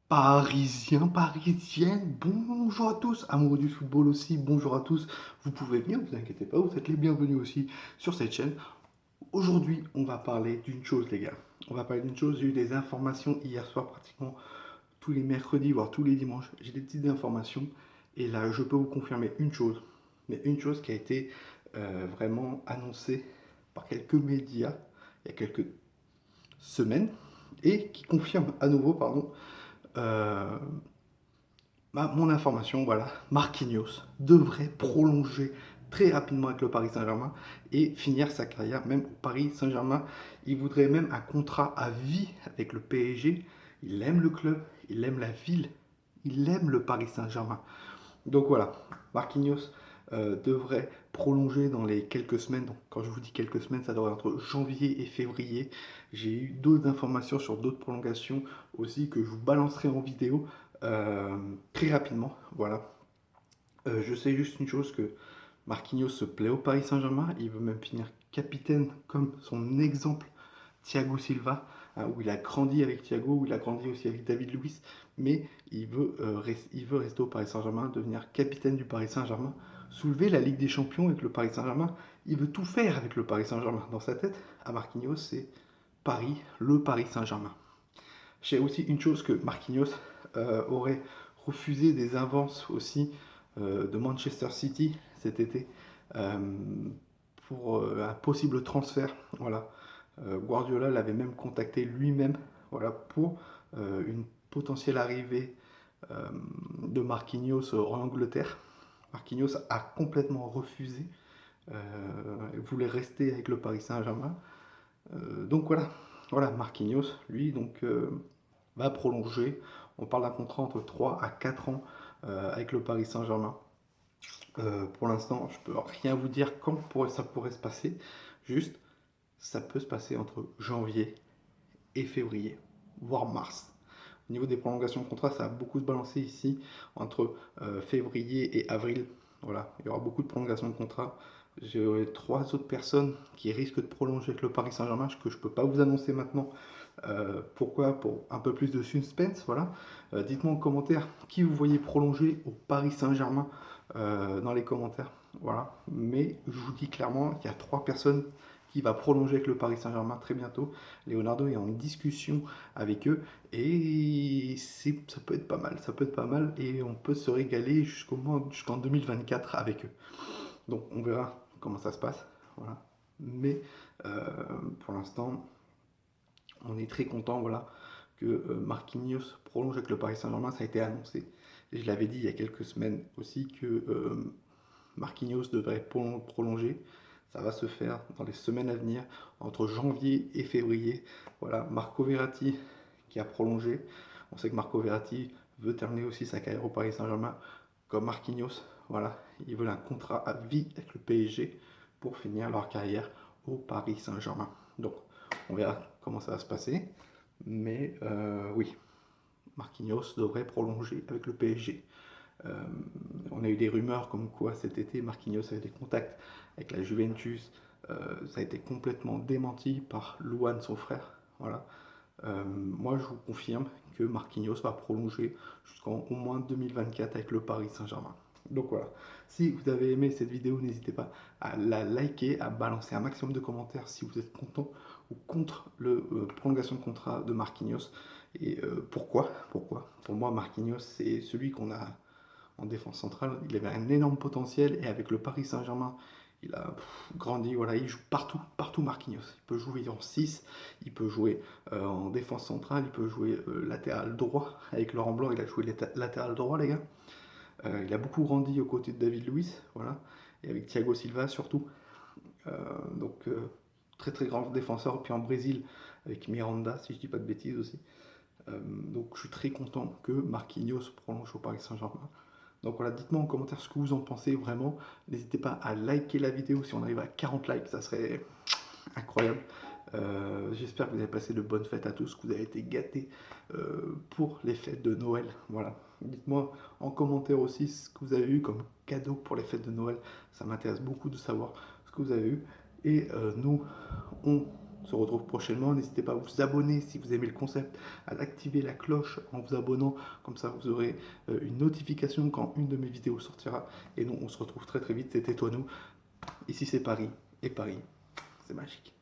Parisiens, parisiennes, bonjour à tous, amoureux du football aussi, bonjour à tous. Vous pouvez venir, vous inquiétez pas, vous êtes les bienvenus aussi sur cette chaîne. Aujourd'hui, on va parler d'une chose, les gars. On va parler d'une chose, j'ai eu des informations hier soir, pratiquement tous les mercredis, voire tous les dimanches. J'ai des petites informations et là, je peux vous confirmer une chose, mais une chose qui a été vraiment annoncée par quelques médias il y a quelques semaines et qui confirme à nouveau, pardon, euh, mon information, voilà, Marquinhos devrait prolonger très rapidement avec le Paris Saint-Germain et finir sa carrière même au Paris Saint-Germain. Il voudrait même un contrat à vie avec le PSG. Il aime le club, il aime la ville, il aime le Paris Saint-Germain. Donc voilà, Marquinhos devrait prolonger dans les quelques semaines. Donc, quand je vous dis quelques semaines, ça devrait être entre janvier et février. J'ai eu d'autres informations sur d'autres prolongations aussi que je vous balancerai en vidéo euh, très rapidement. Voilà. Je sais juste une chose que Marquinhos se plaît au Paris Saint-Germain. Il veut même finir capitaine comme son exemple Thiago Silva, hein, où il a grandi avec Thiago, où il a grandi aussi avec David Luiz, mais il veut rester au Paris Saint-Germain, devenir capitaine du Paris Saint-Germain, soulever la Ligue des Champions avec le Paris Saint-Germain. Il veut tout faire avec le Paris Saint-Germain. Dans sa tête, à Marquinhos, c'est Paris, le Paris Saint-Germain. J'ai aussi une chose que Marquinhos aurait refusé des avances aussi de Manchester City cet été euh, pour un possible transfert. Voilà. Guardiola l'avait même contacté lui-même, voilà, pour une potentielle arrivée euh, de Marquinhos en Angleterre. Marquinhos a complètement refusé. Il voulait rester avec le Paris Saint-Germain. Donc voilà, voilà Marquinhos, lui, donc va prolonger. On parle d'un contrat entre 3 à 4 ans avec le Paris Saint-Germain. Pour l'instant, je peux rien vous dire quand ça pourrait se passer. Juste, ça peut se passer entre janvier et février, voire mars. Au niveau des prolongations de contrat, ça a beaucoup se balancer ici entre février et avril. Voilà, il y aura beaucoup de prolongations de contrat. J'ai trois autres personnes qui risquent de prolonger avec le Paris Saint-Germain, que je ne peux pas vous annoncer maintenant. Pourquoi? Pour un peu plus de suspense, voilà. Dites-moi en commentaire qui vous voyez prolonger au Paris Saint-Germain dans les commentaires. Voilà. Mais je vous dis clairement, il y a trois personnes qui va prolonger avec le Paris Saint-Germain très bientôt. Leonardo est en discussion avec eux et ça peut être pas mal, ça peut être pas mal et on peut se régaler jusqu'en 2024 avec eux. Donc on verra comment ça se passe, voilà. Mais euh, pour l'instant, on est très content, voilà, que Marquinhos prolonge avec le Paris Saint-Germain, ça a été annoncé. Et je l'avais dit il y a quelques semaines aussi que Marquinhos devrait prolonger. Ça va se faire dans les semaines à venir, entre janvier et février. Voilà, Marco Verratti qui a prolongé. On sait que Marco Verratti veut terminer aussi sa carrière au Paris Saint-Germain comme Marquinhos. Voilà, ils veulent un contrat à vie avec le PSG pour finir leur carrière au Paris Saint-Germain. Donc, on verra comment ça va se passer. Mais oui, Marquinhos devrait prolonger avec le PSG. Euh, on a eu des rumeurs comme quoi cet été Marquinhos avait des contacts avec la Juventus. Ça a été complètement démenti par Luan, son frère. Voilà. Moi, je vous confirme que Marquinhos va prolonger jusqu'en au moins 2024 avec le Paris Saint-Germain. Donc voilà, si vous avez aimé cette vidéo, n'hésitez pas à la liker, à balancer un maximum de commentaires si vous êtes content ou contre le prolongation de contrat de Marquinhos. Et pourquoi? Pour moi, Marquinhos, c'est celui qu'on a en défense centrale. Il avait un énorme potentiel et avec le Paris Saint-Germain, il a grandi. Voilà, il joue partout, partout Marquinhos. Il peut jouer en 6, il peut jouer en défense centrale, il peut jouer latéral droit. Avec Laurent Blanc, il a joué latéral droit, les gars. Il a beaucoup grandi aux côtés de David Luiz, voilà, et avec Thiago Silva surtout. Donc très très grand défenseur. Puis en Brésil avec Miranda, si je dis pas de bêtises aussi. Donc je suis très content que Marquinhos prolonge au Paris Saint-Germain. Donc voilà, dites-moi en commentaire ce que vous en pensez vraiment. N'hésitez pas à liker la vidéo si on arrive à 40 likes, ça serait incroyable. J'espère que vous avez passé de bonnes fêtes à tous, que vous avez été gâtés pour les fêtes de Noël. Voilà. Dites-moi en commentaire aussi ce que vous avez eu comme cadeau pour les fêtes de Noël. Ça m'intéresse beaucoup de savoir ce que vous avez eu. Et nous, on se retrouve prochainement. N'hésitez pas à vous abonner si vous aimez le concept, à activer la cloche en vous abonnant. Comme ça, vous aurez une notification quand une de mes vidéos sortira. Et nous, on se retrouve très très vite. C'était toi, nous. Ici, c'est Paris. Et Paris, c'est magique.